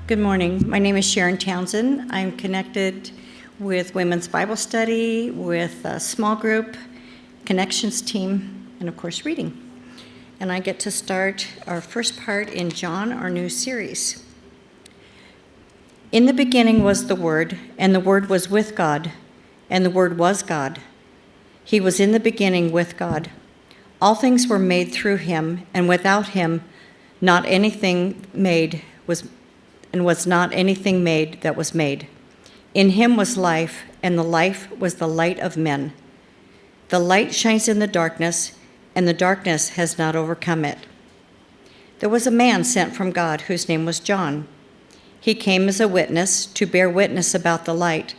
Good morning. My name is Sharon Townsend. I'm connected with Women's Bible Study, with a small group, connections team, and of course reading. And I get to start our first part in John, our new series. In the beginning was the Word, and the Word was with God, and the Word was God. He was in the beginning with God. All things were made through him, and without him not anything made was not anything made that was made. In him was life, and the life was the light of men. The light shines in the darkness, and the darkness has not overcome it. There was a man sent from God whose name was John. He came as a witness to bear witness about the light,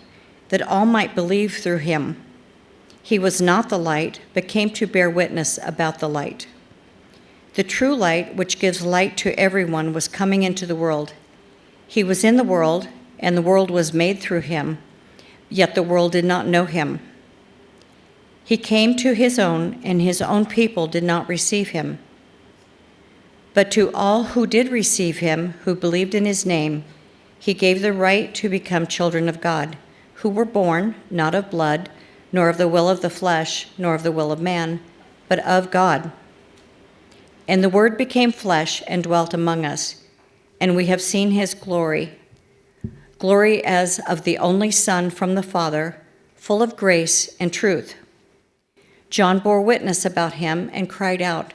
that all might believe through him. He was not the light, but came to bear witness about the light. The true light, which gives light to everyone, was coming into the world. He was in the world, and the world was made through him, yet the world did not know him. He came to his own, and his own people did not receive him. But to all who did receive him, who believed in his name, he gave the right to become children of God, who were born not of blood, nor of the will of the flesh, nor of the will of man, but of God. And the Word became flesh and dwelt among us, and we have seen his glory, glory as of the only Son from the Father, full of grace and truth. John bore witness about him and cried out,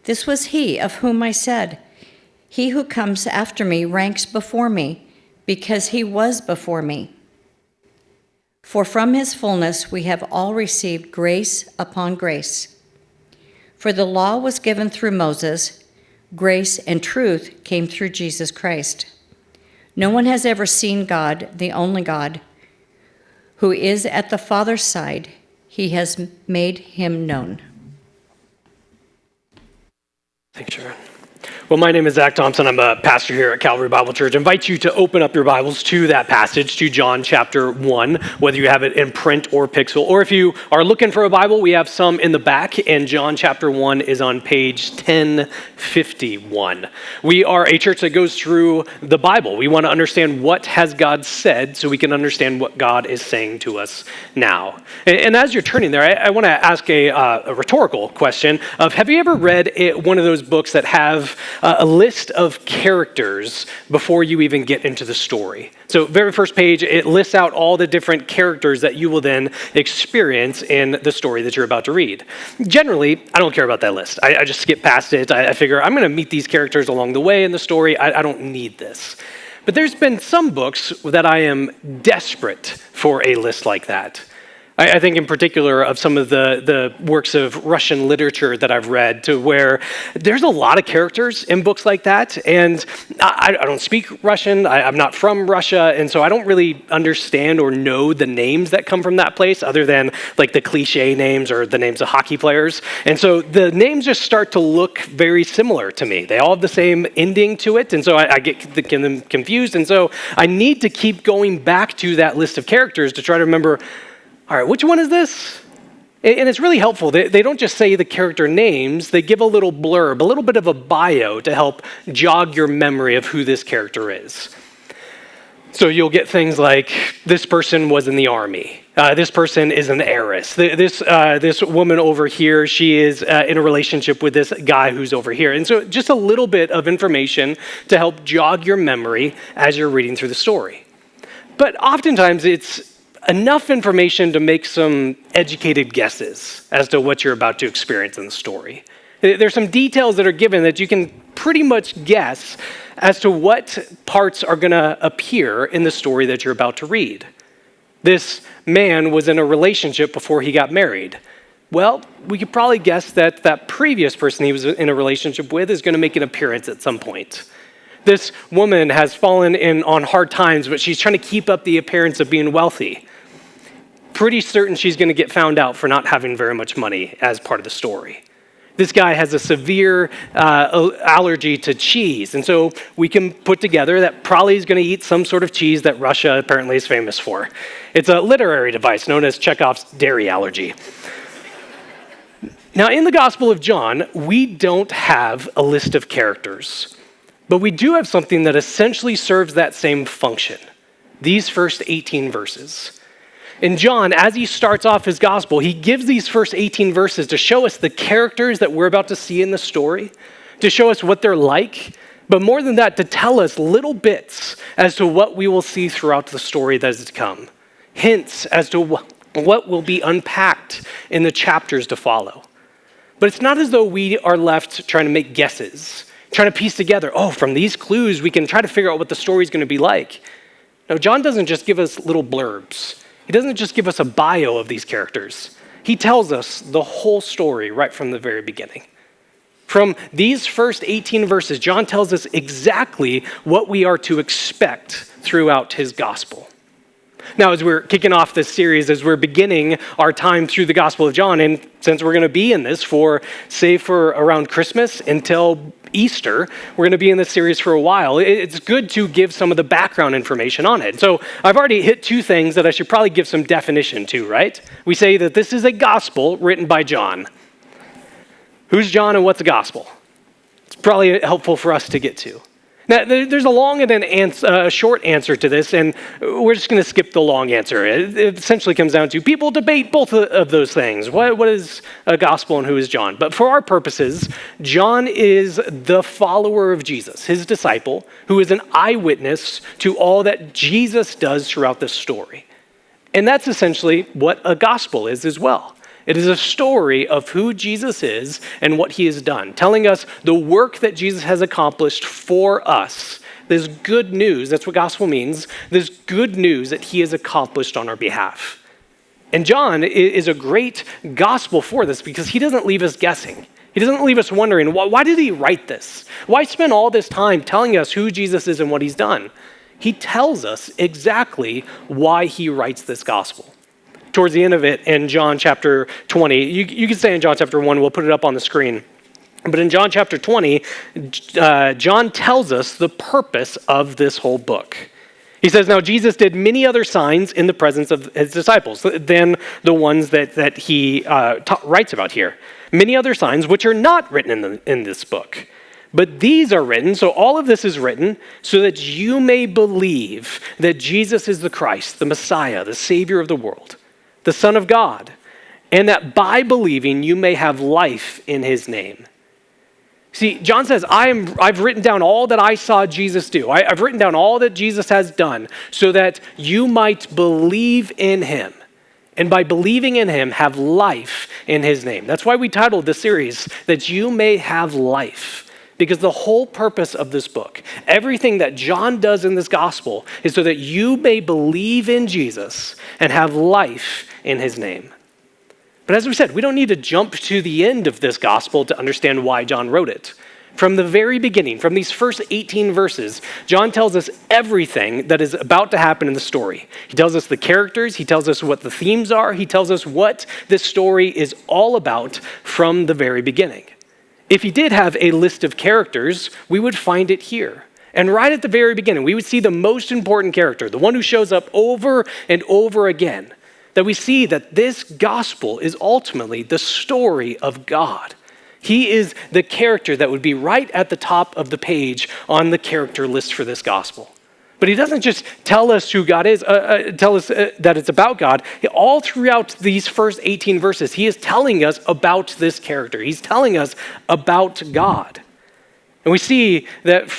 "This was he of whom I said, 'He who comes after me ranks before me, because he was before me.' For from his fullness we have all received grace upon grace. For the law was given through Moses, grace and truth came through Jesus Christ. No one has ever seen God, the only God, who is at the Father's side. He has made him known." Thanks, Sharon. Well, my name is Zack Thompson. I'm a pastor here at Calvary Bible Church. I invite you to open up your Bibles to that passage, to John chapter 1, whether you have it in print or pixel. Or if you are looking for a Bible, we have some in the back, and John chapter 1 is on page 1051. We are a church that goes through the Bible. We want to understand what has God said so we can understand what God is saying to us now. And as you're turning there, I want to ask a rhetorical question of, have you ever read one of those books that have a list of characters before you even get into the story? So very first page, it lists out all the different characters that you will then experience in the story that you're about to read. Generally, I don't care about that list. I just skip past it. I figure I'm going to meet these characters along the way in the story. I don't need this. But there's been some books that I am desperate for a list like that. I think in particular of some of the works of Russian literature that I've read, to where there's a lot of characters in books like that, and I don't speak Russian, I'm not from Russia, and so I don't really understand or know the names that come from that place other than like the cliche names or the names of hockey players. And so the names just start to look very similar to me. They all have the same ending to it, and so I get them confused, and so I need to keep going back to that list of characters to try to remember, all right, which one is this? And it's really helpful. They don't just say the character names, they give a little blurb, a little bit of a bio to help jog your memory of who this character is. So you'll get things like, this person was in the army. This person is an heiress. This woman over here, she is in a relationship with this guy who's over here. And so just a little bit of information to help jog your memory as you're reading through the story. But oftentimes it's enough information to make some educated guesses as to what you're about to experience in the story. There's some details that are given that you can pretty much guess as to what parts are going to appear in the story that you're about to read. This man was in a relationship before he got married. Well, we could probably guess that that previous person he was in a relationship with is going to make an appearance at some point. This woman has fallen in on hard times, but she's trying to keep up the appearance of being wealthy. Pretty certain she's going to get found out for not having very much money as part of the story. This guy has a severe allergy to cheese, and so we can put together that probably he's going to eat some sort of cheese that Russia apparently is famous for. It's a literary device known as Chekhov's dairy allergy. Now, in the Gospel of John, we don't have a list of characters. But we do have something that essentially serves that same function. These first 18 verses. And John, as he starts off his gospel, he gives these first 18 verses to show us the characters that we're about to see in the story, to show us what they're like, but more than that, to tell us little bits as to what we will see throughout the story that is to come. Hints as to what will be unpacked in the chapters to follow. But it's not as though we are left trying to make guesses, trying to piece together, from these clues, we can try to figure out what the story is going to be like. No, John doesn't just give us little blurbs. He doesn't just give us a bio of these characters. He tells us the whole story right from the very beginning. From these first 18 verses, John tells us exactly what we are to expect throughout his gospel. Now, as we're kicking off this series, as we're beginning our time through the Gospel of John, and since we're going to be in this for around Christmas until Easter, we're going to be in this series for a while. It's good to give some of the background information on it. So I've already hit two things that I should probably give some definition to, right? We say that this is a gospel written by John. Who's John and what's a gospel? It's probably helpful for us to get to. Now, there's a long and a short answer to this, and we're just going to skip the long answer. It essentially comes down to people debate both of those things. What is a gospel and who is John? But for our purposes, John is the follower of Jesus, his disciple, who is an eyewitness to all that Jesus does throughout this story. And that's essentially what a gospel is as well. It is a story of who Jesus is and what he has done, telling us the work that Jesus has accomplished for us. There's good news, that's what gospel means. There's good news that he has accomplished on our behalf. And John is a great gospel for this because he doesn't leave us guessing. He doesn't leave us wondering, why did he write this? Why spend all this time telling us who Jesus is and what he's done? He tells us exactly why he writes this gospel. Towards the end of it, in John chapter 20, you can say in John chapter 1, we'll put it up on the screen. But in John chapter 20, John tells us the purpose of this whole book. He says, now Jesus did many other signs in the presence of his disciples than the ones that he writes about here. Many other signs which are not written in this book. But these are written, so all of this is written, so that you may believe that Jesus is the Christ, the Messiah, the Savior of the world, the Son of God, and that by believing you may have life in his name. See, John says, I've written down all that I saw Jesus do. I've written down all that Jesus has done so that you might believe in him. And by believing in him, have life in his name. That's why we titled this series, That You May Have Life. Because the whole purpose of this book, everything that John does in this gospel, is so that you may believe in Jesus and have life in his name. But as we said, we don't need to jump to the end of this gospel to understand why John wrote it. From the very beginning, from these first 18 verses, John tells us everything that is about to happen in the story. He tells us the characters, he tells us what the themes are, he tells us what this story is all about from the very beginning. If he did have a list of characters, we would find it here. And right at the very beginning, we would see the most important character, the one who shows up over and over again, that we see that this gospel is ultimately the story of God. He is the character that would be right at the top of the page on the character list for this gospel. But he doesn't just tell us who God is, tell us that it's about God. All throughout these first 18 verses, he is telling us about this character. He's telling us about God. And we see that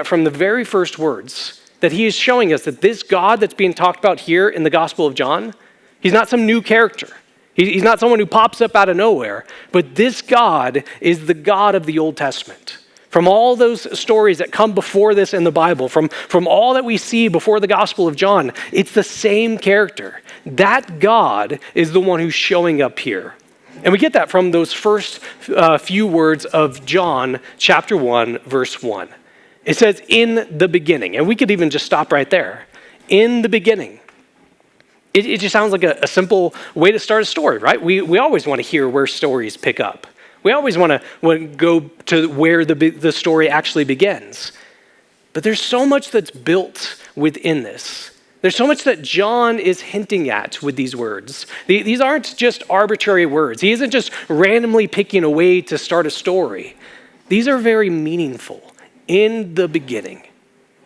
from the very first words, that he is showing us that this God that's being talked about here in the Gospel of John, he's not some new character. He's not someone who pops up out of nowhere, but this God is the God of the Old Testament. From all those stories that come before this in the Bible, from all that we see before the Gospel of John, it's the same character. That God is the one who's showing up here. And we get that from those first few words of John chapter 1, verse 1. It says, in the beginning. And we could even just stop right there. In the beginning. It just sounds like a simple way to start a story, right? We always want to hear where stories pick up. We always want to go to where the story actually begins. But there's so much that's built within this. There's so much that John is hinting at with these words. These aren't just arbitrary words. He isn't just randomly picking a way to start a story. These are very meaningful, in the beginning.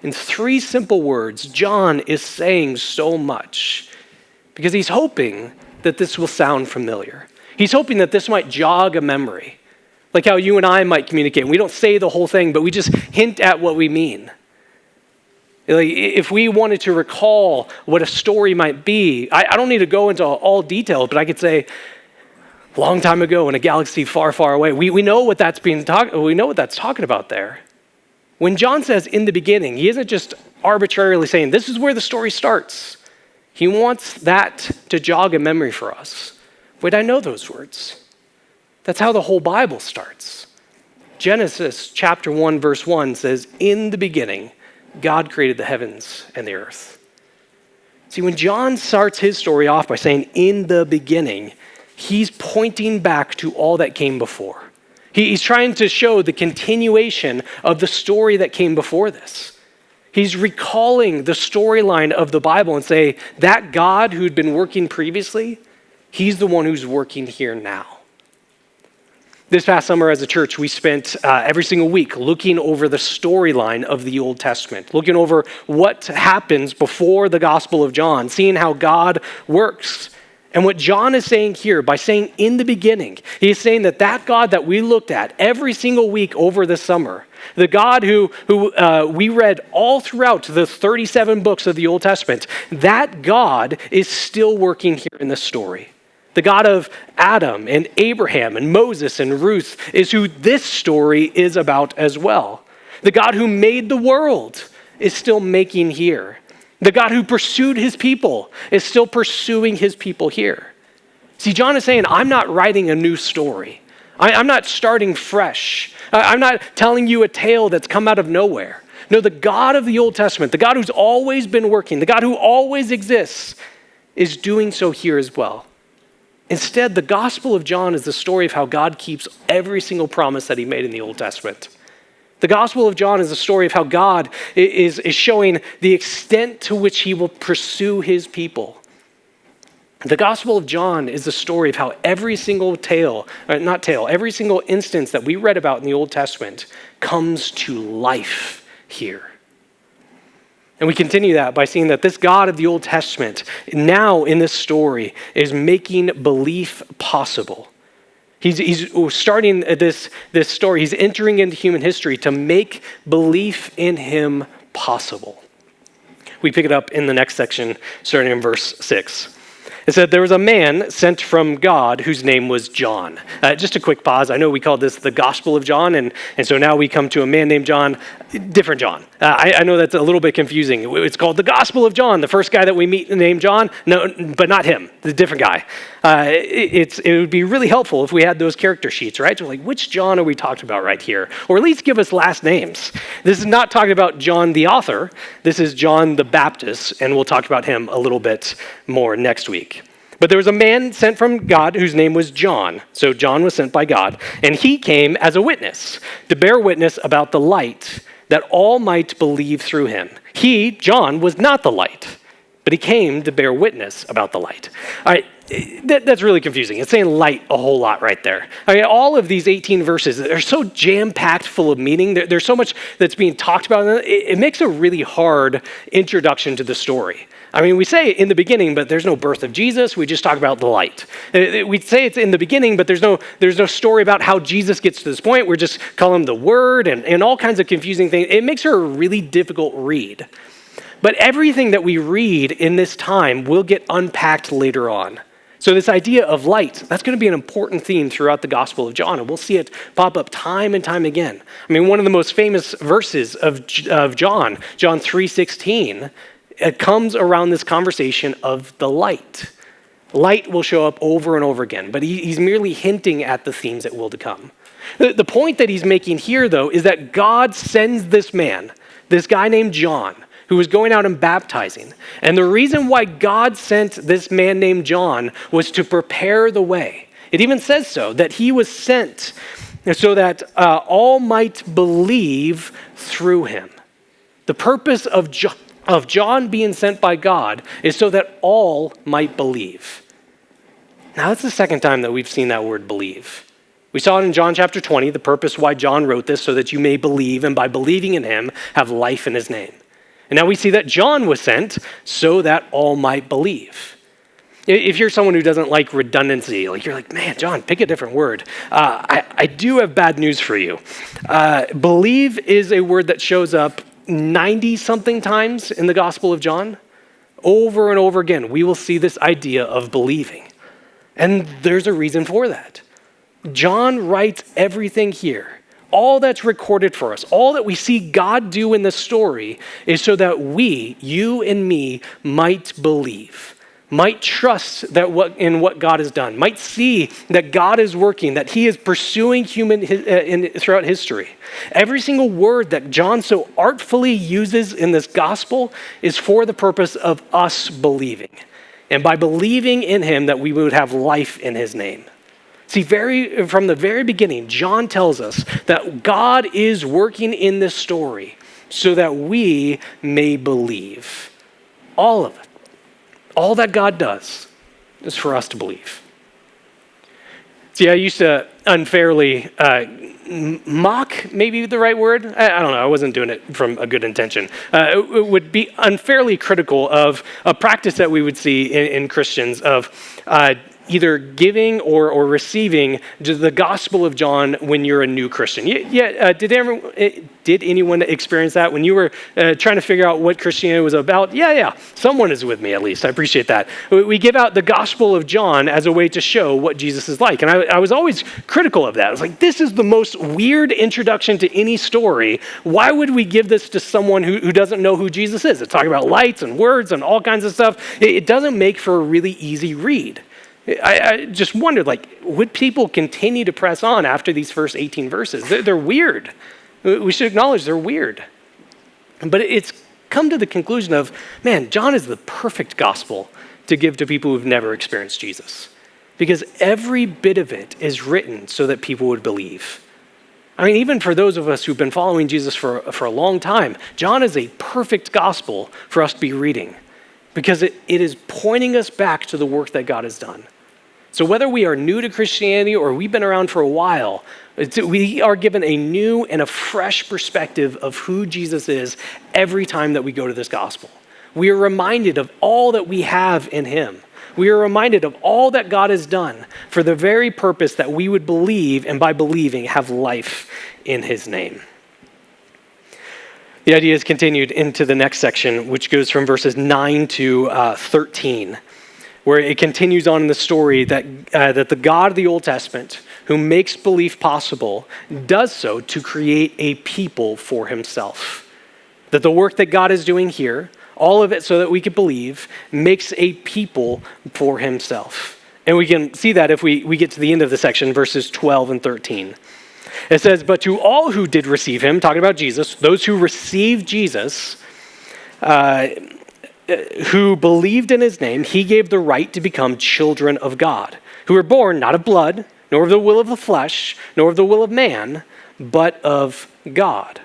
In 3 simple words, John is saying so much because he's hoping that this will sound familiar. He's hoping that this might jog a memory, like how you and I might communicate. We don't say the whole thing, but we just hint at what we mean. Like if we wanted to recall what a story might be, I don't need to go into all details, but I could say, a long time ago in a galaxy far, far away, we know what that's talking about there. When John says in the beginning, he isn't just arbitrarily saying, this is where the story starts. He wants that to jog a memory for us. Wait, I know those words. That's how the whole Bible starts. Genesis chapter 1, verse 1 says, in the beginning, God created the heavens and the earth. See, when John starts his story off by saying, in the beginning, he's pointing back to all that came before. He's trying to show the continuation of the story that came before this. He's recalling the storyline of the Bible and say, that God who'd been working previously, he's the one who's working here now. This past summer as a church, we spent every single week looking over the storyline of the Old Testament, looking over what happens before the Gospel of John, seeing how God works. And what John is saying here, by saying in the beginning, he is saying that God that we looked at every single week over this summer, the God who we read all throughout the 37 books of the Old Testament, that God is still working here in this story. The God of Adam and Abraham and Moses and Ruth is who this story is about as well. The God who made the world is still making here. The God who pursued his people is still pursuing his people here. See, John is saying, I'm not writing a new story. I'm not starting fresh. I'm not telling you a tale that's come out of nowhere. No, the God of the Old Testament, the God who's always been working, the God who always exists, is doing so here as well. Instead, the Gospel of John is the story of how God keeps every single promise that he made in the Old Testament. The Gospel of John is a story of how God is showing the extent to which he will pursue his people. The Gospel of John is the story of how every single every single instance that we read about in the Old Testament comes to life here. And we continue that by seeing that this God of the Old Testament, now in this story, is making belief possible. He's starting this story. He's entering into human history to make belief in him possible. We pick it up in the next section, starting in verse 6. It said, there was a man sent from God whose name was John. Just a quick pause. I know we called this the Gospel of John, and so now we come to a man named John, different John. I know that's a little bit confusing. It's called the Gospel of John. The first guy that we meet named John, no, but not him, the different guy. It would be really helpful if we had those character sheets, right? So like, which John are we talking about right here? Or at least give us last names. This is not talking about John the author. This is John the Baptist, and we'll talk about him a little bit more next week. But there was a man sent from God whose name was John. So John was sent by God, and he came as a witness to bear witness about the light, that all might believe through him. He, John, was not the light, but he came to bear witness about the light. All right, that's really confusing. It's saying light a whole lot right there. I mean, all of these 18 verses are so jam-packed full of meaning. There's so much that's being talked about. It makes a really hard introduction to the story. I mean, we say in the beginning, but there's no birth of Jesus. We just talk about the light. We say it's in the beginning, but there's no story about how Jesus gets to this point. We're just calling him the Word and all kinds of confusing things. It makes her a really difficult read. But everything that we read in this time will get unpacked later on. So this idea of light, that's going to be an important theme throughout the Gospel of John, and we'll see it pop up time and time again. I mean, one of the most famous verses of John 3:16, it comes around this conversation of the light. Light will show up over and over again, but he's merely hinting at the themes that will to come. The point that he's making here, though, is that God sends this man, this guy named John, who was going out and baptizing. And the reason why God sent this man named John was to prepare the way. It even says so, that he was sent so that all might believe through him. The purpose of John being sent by God is so that all might believe. Now, that's the second time that we've seen that word believe. We saw it in John chapter 20, the purpose why John wrote this, so that you may believe, and by believing in him, have life in his name. And now we see that John was sent so that all might believe. If you're someone who doesn't like redundancy, like you're like, man, John, pick a different word. I do have bad news for you. Believe is a word that shows up 90-something times in the Gospel of John. Over and over again, we will see this idea of believing. And there's a reason for that. John writes everything here. All that's recorded for us, all that we see God do in this story is so that we, you and me, might believe, might trust in what God has done, might see that God is working, that he is pursuing throughout history. Every single word that John so artfully uses in this gospel is for the purpose of us believing. And by believing in him, that we would have life in his name. See, from the very beginning, John tells us that God is working in this story so that we may believe. All of it. All that God does is for us to believe. See, I used to unfairly mock, maybe the right word. I don't know. I wasn't doing it from a good intention. It would be unfairly critical of a practice that we would see in Christians of either giving or receiving the Gospel of John when you're a new Christian. Did anyone experience that when you were trying to figure out what Christianity was about? Yeah, someone is with me at least. I appreciate that. We give out the Gospel of John as a way to show what Jesus is like. And I was always critical of that. I was like, this is the most weird introduction to any story. Why would we give this to someone who doesn't know who Jesus is? It's talking about lights and words and all kinds of stuff. It doesn't make for a really easy read. I just wondered, would people continue to press on after these first 18 verses? They're weird. We should acknowledge they're weird. But it's come to the conclusion of, man, John is the perfect gospel to give to people who've never experienced Jesus. Because every bit of it is written so that people would believe. I mean, even for those of us who've been following Jesus for a long time, John is a perfect gospel for us to be reading. Because it is pointing us back to the work that God has done. So whether we are new to Christianity or we've been around for a while, we are given a new and a fresh perspective of who Jesus is every time that we go to this gospel. We are reminded of all that we have in him. We are reminded of all that God has done for the very purpose that we would believe, and by believing, have life in his name. The idea is continued into the next section, which goes from verses 9 to 13. Where it continues on in the story that the God of the Old Testament, who makes belief possible, does so to create a people for himself. That the work that God is doing here, all of it so that we could believe, makes a people for himself. And we can see that if we get to the end of the section, verses 12 and 13. It says, but to all who did receive him, talking about Jesus, those who received Jesus, who believed in his name, he gave the right to become children of God, who were born not of blood, nor of the will of the flesh, nor of the will of man, but of God.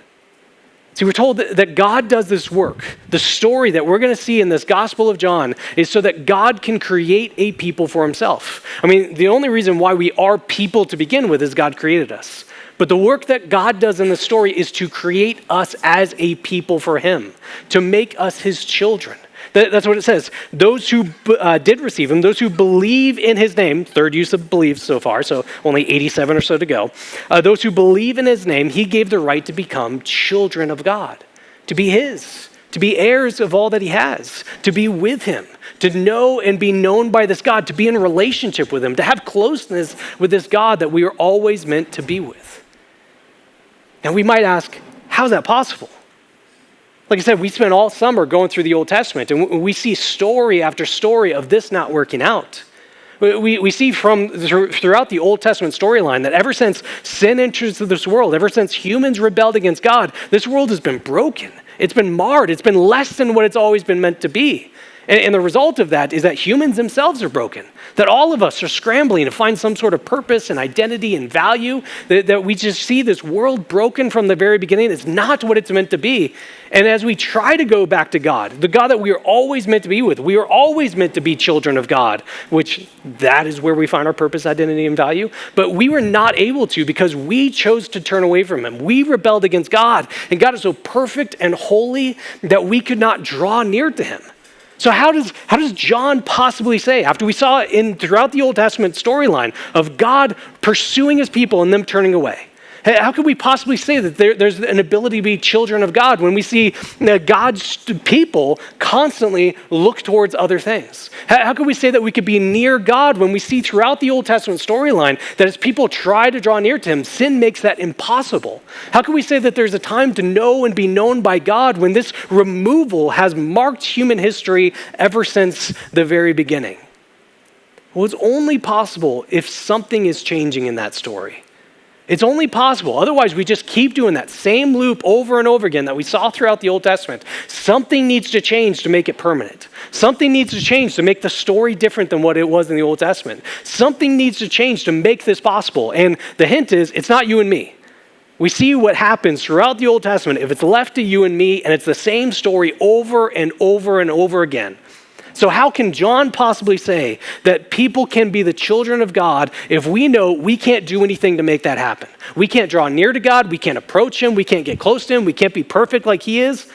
See, we're told that God does this work. The story that we're going to see in this Gospel of John is so that God can create a people for himself. I mean, the only reason why we are people to begin with is God created us. But the work that God does in the story is to create us as a people for him, to make us his children. That's what it says. Those who did receive him, those who believe in his name, third use of believe so far, so only 87 or so to go. Those who believe in his name, he gave the right to become children of God, to be his, to be heirs of all that he has, to be with him, to know and be known by this God, to be in relationship with him, to have closeness with this God that we are always meant to be with. And we might ask, how is that possible? Like I said, we spent all summer going through the Old Testament, and we see story after story of this not working out. We see throughout the Old Testament storyline that ever since sin enters this world, ever since humans rebelled against God, this world has been broken. It's been marred. It's been less than what it's always been meant to be. And the result of that is that humans themselves are broken, that all of us are scrambling to find some sort of purpose and identity and value, that we just see this world broken from the very beginning. It's not what it's meant to be. And as we try to go back to God, the God that we are always meant to be with, we are always meant to be children of God, which that is where we find our purpose, identity, and value. But we were not able to because we chose to turn away from him. We rebelled against God, and God is so perfect and holy that we could not draw near to him. So how does John possibly say, after we saw throughout the Old Testament storyline of God pursuing his people and them turning away, how could we possibly say that there's an ability to be children of God when we see God's people constantly look towards other things? How could we say that we could be near God when we see throughout the Old Testament storyline that as people try to draw near to him, sin makes that impossible? How can we say that there's a time to know and be known by God when this removal has marked human history ever since the very beginning? Well, it's only possible if something is changing in that story. It's only possible. Otherwise, we just keep doing that same loop over and over again that we saw throughout the Old Testament. Something needs to change to make it permanent. Something needs to change to make the story different than what it was in the Old Testament. Something needs to change to make this possible. And the hint is, it's not you and me. We see what happens throughout the Old Testament if it's left to you and me, and it's the same story over and over and over again. So how can John possibly say that people can be the children of God if we know we can't do anything to make that happen? We can't draw near to God, we can't approach him, we can't get close to him, we can't be perfect like he is.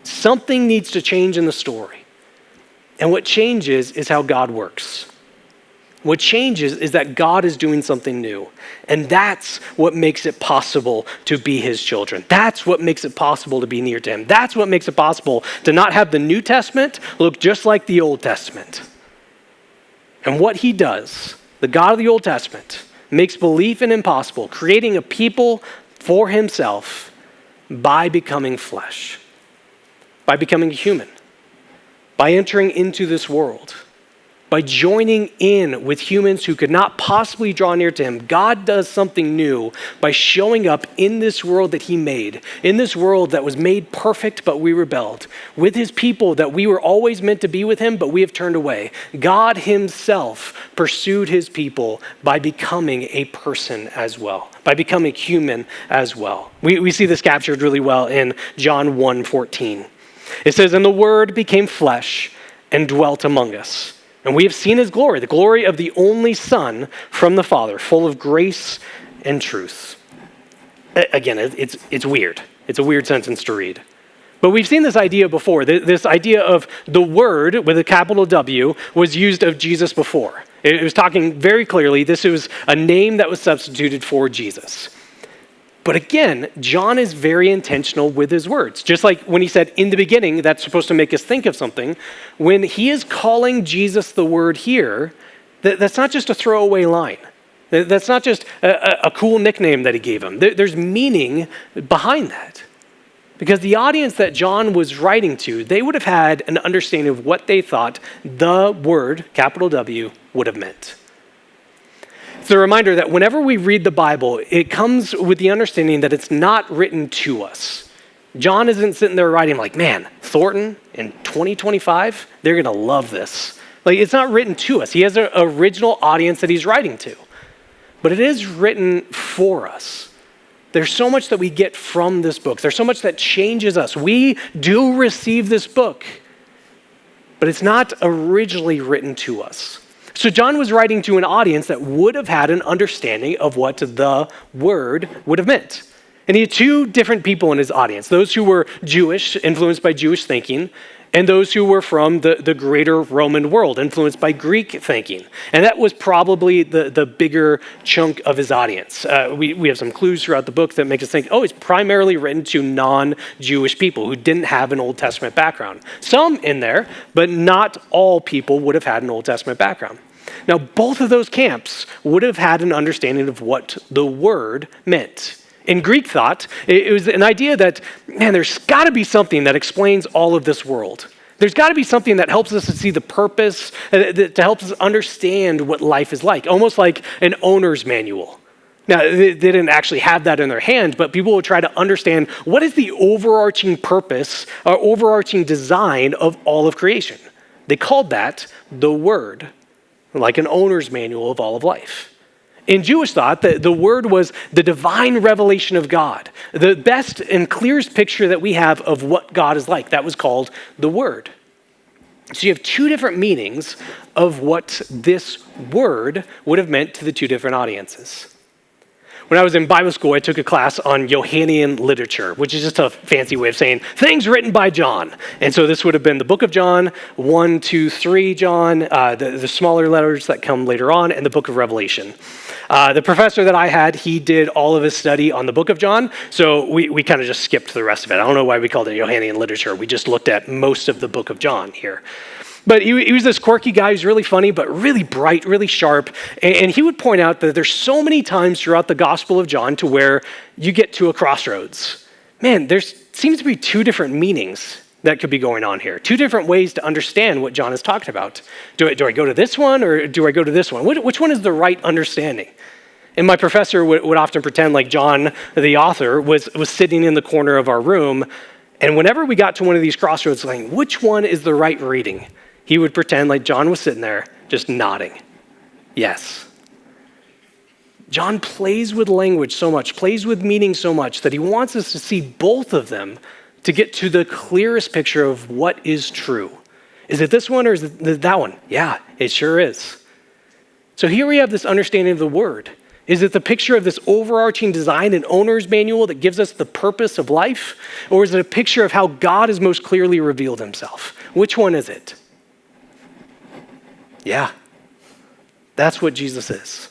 Something needs to change in the story. And what changes is how God works. What changes is that God is doing something new. And that's what makes it possible to be his children. That's what makes it possible to be near to him. That's what makes it possible to not have the New Testament look just like the Old Testament. And what he does, the God of the Old Testament, makes belief in impossible, creating a people for himself by becoming flesh, by becoming human, by entering into this world. By joining in with humans who could not possibly draw near to him, God does something new by showing up in this world that he made, in this world that was made perfect, but we rebelled, with his people that we were always meant to be with him, but we have turned away. God himself pursued his people by becoming a person as well, by becoming human as well. We see this captured really well in John 1:14. It says, "And the Word became flesh and dwelt among us. And we have seen his glory, the glory of the only Son from the Father, full of grace and truth." Again, it's weird. It's a weird sentence to read. But we've seen this idea before. This idea of the Word with a capital W was used of Jesus before. It was talking very clearly. This was a name that was substituted for Jesus. But again, John is very intentional with his words. Just like when he said, in the beginning, that's supposed to make us think of something. When he is calling Jesus the Word here, that's not just a throwaway line. That's not just a cool nickname that he gave him. There's meaning behind that. Because the audience that John was writing to, they would have had an understanding of what they thought the word, capital W, would have meant. It's a reminder that whenever we read the Bible, it comes with the understanding that it's not written to us. John isn't sitting there writing like, man, Thornton in 2025, they're going to love this. Like, it's not written to us. He has an original audience that he's writing to. But it is written for us. There's so much that we get from this book. There's so much that changes us. We do receive this book, but it's not originally written to us. So John was writing to an audience that would have had an understanding of what the word would have meant. And he had two different people in his audience, those who were Jewish, influenced by Jewish thinking, and those who were from the greater Roman world, influenced by Greek thinking. And that was probably the bigger chunk of his audience. We have some clues throughout the book that make us think, oh, it's primarily written to non-Jewish people who didn't have an Old Testament background. Some in there, but not all people would have had an Old Testament background. Now, both of those camps would have had an understanding of what the word meant. In Greek thought, it was an idea that, man, there's got to be something that explains all of this world. There's got to be something that helps us to see the purpose, to help us understand what life is like, almost like an owner's manual. Now, they didn't actually have that in their hand, but people would try to understand what is the overarching purpose or overarching design of all of creation. They called that the Word, like an owner's manual of all of life. In Jewish thought, the Word was the divine revelation of God, the best and clearest picture that we have of what God is like. That was called the Word. So you have two different meanings of what this word would have meant to the two different audiences. When I was in Bible school, I took a class on Johannine literature, which is just a fancy way of saying things written by John. And so this would have been the book of John, 1, 2, 3 John, the smaller letters that come later on, and the book of Revelation. The professor that I had, he did all of his study on the book of John, so we kind of just skipped the rest of it. I don't know why we called it Johannine literature. We just looked at most of the book of John here. But he was this quirky guy who's really funny, but really bright, really sharp. And he would point out that there's so many times throughout the Gospel of John to where you get to a crossroads. Man, there seems to be two different meanings that could be going on here. Two different ways to understand what John is talking about. Do I go to this one or do I go to this one? Which one is the right understanding? And my professor would often pretend like John, the author, was sitting in the corner of our room. And whenever we got to one of these crossroads, like, which one is the right reading? He would pretend like John was sitting there just nodding. Yes. John plays with language so much, plays with meaning so much that he wants us to see both of them to get to the clearest picture of what is true. Is it this one or is it that one? Yeah, it sure is. So here we have this understanding of the word. Is it the picture of this overarching design and owner's manual that gives us the purpose of life? Or is it a picture of how God has most clearly revealed himself? Which one is it? Yeah, that's what Jesus is.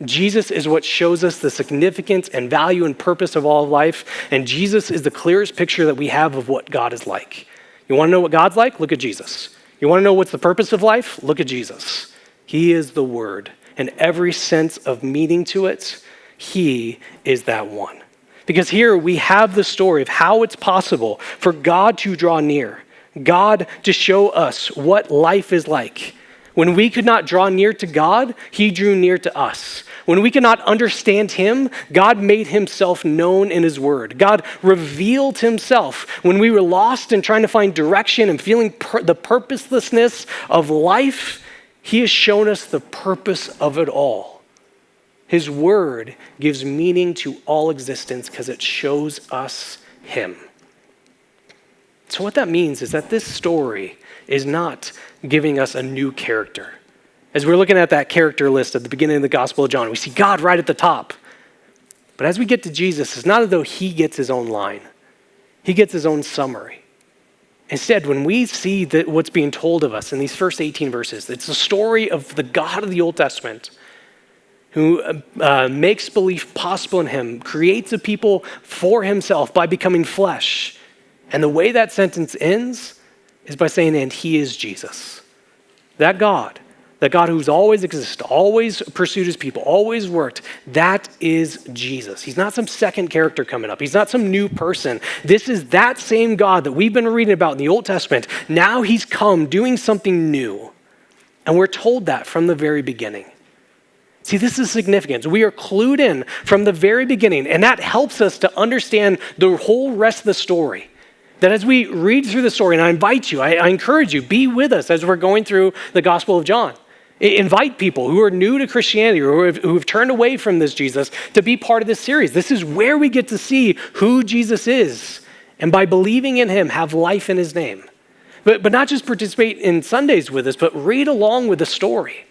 Jesus is what shows us the significance and value and purpose of all of life, and Jesus is the clearest picture that we have of what God is like. You want to know what God's like? Look at Jesus. You want to know what's the purpose of life? Look at Jesus. He is the Word, and every sense of meaning to it, he is that one. Because here we have the story of how it's possible for God to draw near, God to show us what life is like. When we could not draw near to God, he drew near to us. When we could not understand him, God made himself known in his word. God revealed himself. When we were lost and trying to find direction and feeling the purposelessness of life, he has shown us the purpose of it all. His word gives meaning to all existence because it shows us him. So what that means is that this story is not giving us a new character. As we're looking at that character list at the beginning of the Gospel of John, we see God right at the top. But as we get to Jesus, it's not as though he gets his own line. He gets his own summary. Instead, when we see that what's being told of us in these first 18 verses, it's the story of the God of the Old Testament who makes belief possible in him, creates a people for himself by becoming flesh. And the way that sentence ends is by saying, and he is Jesus. That God who's always existed, always pursued his people, always worked, that is Jesus. He's not some second character coming up. He's not some new person. This is that same God that we've been reading about in the Old Testament. Now he's come doing something new. And we're told that from the very beginning. See, this is significant. We are clued in from the very beginning, and that helps us to understand the whole rest of the story. That as we read through the story, and I invite you, I encourage you, be with us as we're going through the Gospel of John. Invite people who are new to Christianity or who have turned away from this Jesus to be part of this series. This is where we get to see who Jesus is, and by believing in him, have life in his name. But not just participate in Sundays with us, but read along with the story.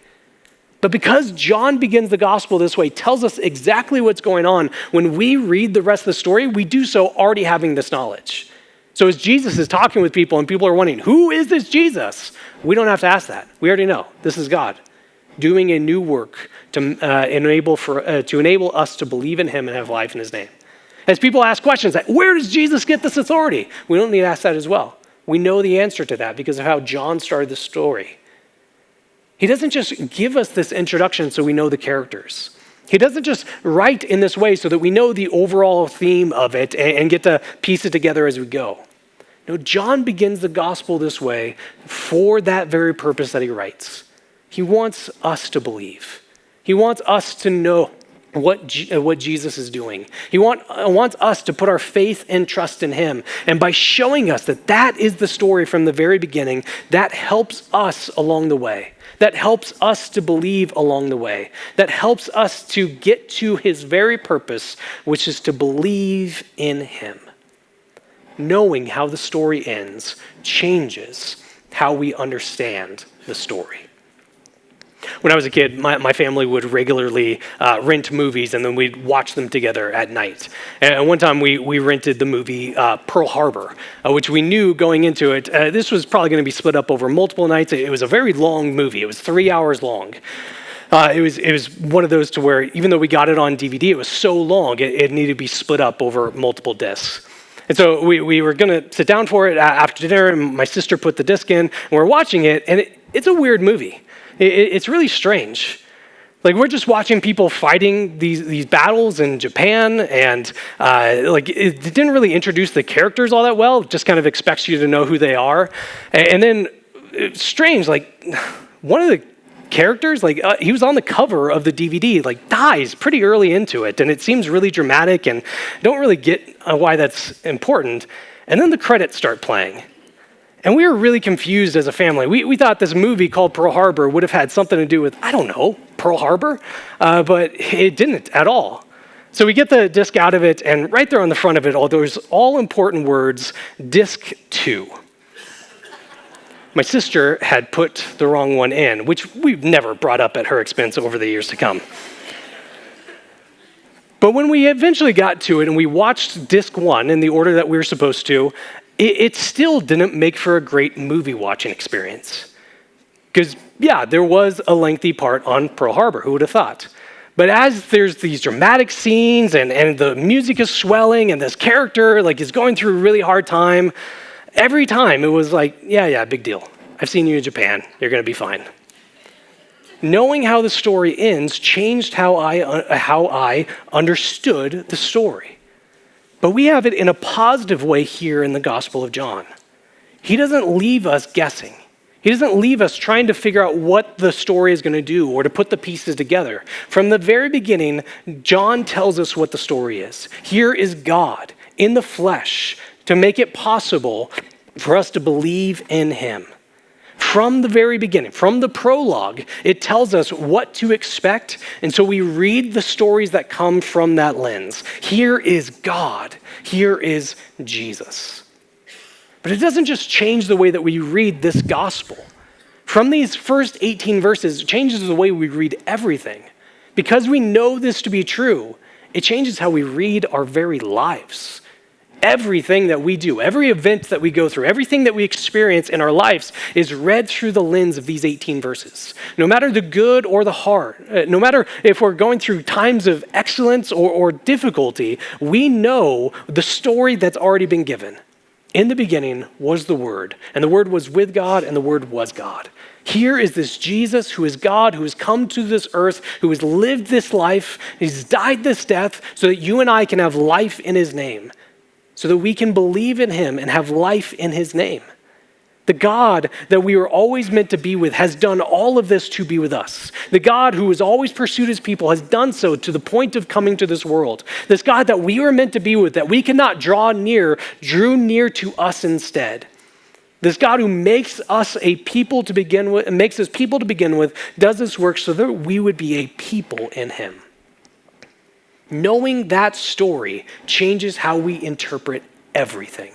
But because John begins the gospel this way, tells us exactly what's going on, when we read the rest of the story, we do so already having this knowledge. So as Jesus is talking with people and people are wondering, who is this Jesus? We don't have to ask that. We already know. This is God doing a new work to enable us to believe in him and have life in his name. As people ask questions like, where does Jesus get this authority? We don't need to ask that as well. We know the answer to that because of how John started the story. He doesn't just give us this introduction so we know the characters. He doesn't just write in this way so that we know the overall theme of it and get to piece it together as we go. No, John begins the gospel this way for that very purpose that he writes. He wants us to believe. He wants us to know what Jesus is doing. He wants us to put our faith and trust in him. And by showing us that that is the story from the very beginning, that helps us along the way. That helps us to believe along the way. That helps us to get to his very purpose, which is to believe in him. Knowing how the story ends changes how we understand the story. When I was a kid, my family would regularly rent movies, and then we'd watch them together at night. And one time we rented the movie Pearl Harbor, which we knew going into it, this was probably going to be split up over multiple nights. It was a very long movie. It was 3 hours long. It was one of those to where even though we got it on DVD, it was so long, it needed to be split up over multiple discs. And so we were going to sit down for it after dinner, and my sister put the disc in, and we're watching it, and it's a weird movie. It's really strange. Like, we're just watching people fighting these battles in Japan, and it didn't really introduce the characters all that well. It just kind of expects you to know who they are. And then, it's strange, like, one of the characters, he was on the cover of the DVD, dies pretty early into it, and it seems really dramatic, and I don't really get why that's important. And then the credits start playing. And we were really confused as a family. We thought this movie called Pearl Harbor would have had something to do with, I don't know, Pearl Harbor, but it didn't at all. So we get the disc out of it, and right there on the front of it, those all-important words, disc 2. My sister had put the wrong one in, which we've never brought up at her expense over the years to come. But when we eventually got to it and we watched disc 1 in the order that we were supposed to, it still didn't make for a great movie watching experience. Because, yeah, there was a lengthy part on Pearl Harbor, who would have thought? But as there's these dramatic scenes and the music is swelling and this character is going through a really hard time, every time it was yeah, big deal. I've seen you in Japan. You're going to be fine. Knowing how the story ends changed how I understood the story. But we have it in a positive way here in the Gospel of John. He doesn't leave us guessing. He doesn't leave us trying to figure out what the story is going to do or to put the pieces together. From the very beginning, John tells us what the story is. Here is God in the flesh to make it possible for us to believe in him. From the very beginning, from the prologue, it tells us what to expect, and so we read the stories that come from that lens. Here is God. Here is Jesus. But it doesn't just change the way that we read this gospel. From these first 18 verses, it changes the way we read everything. Because we know this to be true, it changes how we read our very lives. Everything that we do, every event that we go through, everything that we experience in our lives is read through the lens of these 18 verses. No matter the good or the hard, no matter if we're going through times of excellence or difficulty, we know the story that's already been given. In the beginning was the Word, and the Word was with God, and the Word was God. Here is this Jesus who is God, who has come to this earth, who has lived this life, he's died this death so that you and I can have life in his name. So that we can believe in him and have life in his name. The God that we were always meant to be with has done all of this to be with us. The God who has always pursued his people has done so to the point of coming to this world. This God that we were meant to be with, that we cannot draw near, drew near to us instead. This God who makes us a people to begin with, and makes us people to begin with, does this work so that we would be a people in him. Knowing that story changes how we interpret everything.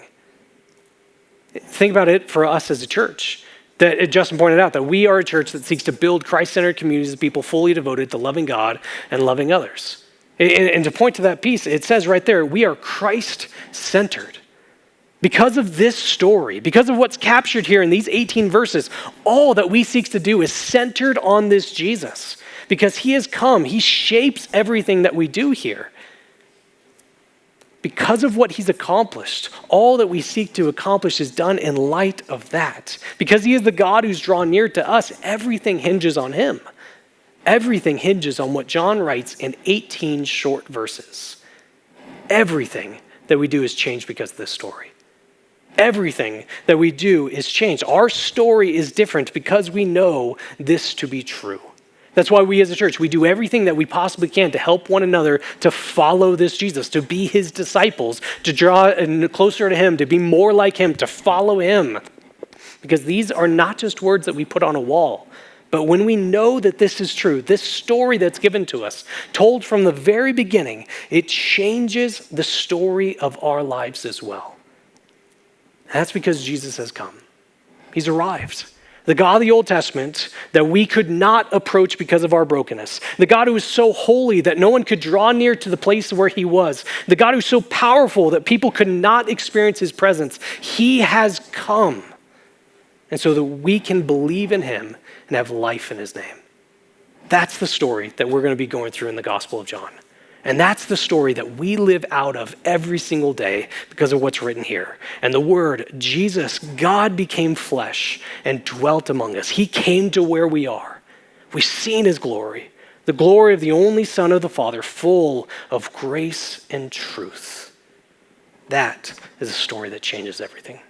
Think about it for us as a church. That Justin pointed out that we are a church that seeks to build Christ-centered communities of people fully devoted to loving God and loving others. And to point to that piece, it says right there, we are Christ-centered. Because of this story, because of what's captured here in these 18 verses, all that we seek to do is centered on this Jesus. Because he has come, he shapes everything that we do here. Because of what he's accomplished, all that we seek to accomplish is done in light of that. Because he is the God who's drawn near to us, everything hinges on him. Everything hinges on what John writes in 18 short verses. Everything that we do is changed because of this story. Everything that we do is changed. Our story is different because we know this to be true. That's why we as a church, we do everything that we possibly can to help one another to follow this Jesus, to be his disciples, to draw closer to him, to be more like him, to follow him. Because these are not just words that we put on a wall, but when we know that this is true, this story that's given to us, told from the very beginning, it changes the story of our lives as well. And that's because Jesus has come. He's arrived. The God of the Old Testament that we could not approach because of our brokenness. The God who is so holy that no one could draw near to the place where he was. The God who's so powerful that people could not experience his presence. He has come. And so that we can believe in him and have life in his name. That's the story that we're going to be going through in the Gospel of John. And that's the story that we live out of every single day because of what's written here. And the word, Jesus, God became flesh and dwelt among us. He came to where we are. We've seen his glory, the glory of the only Son of the Father, full of grace and truth. That is a story that changes everything.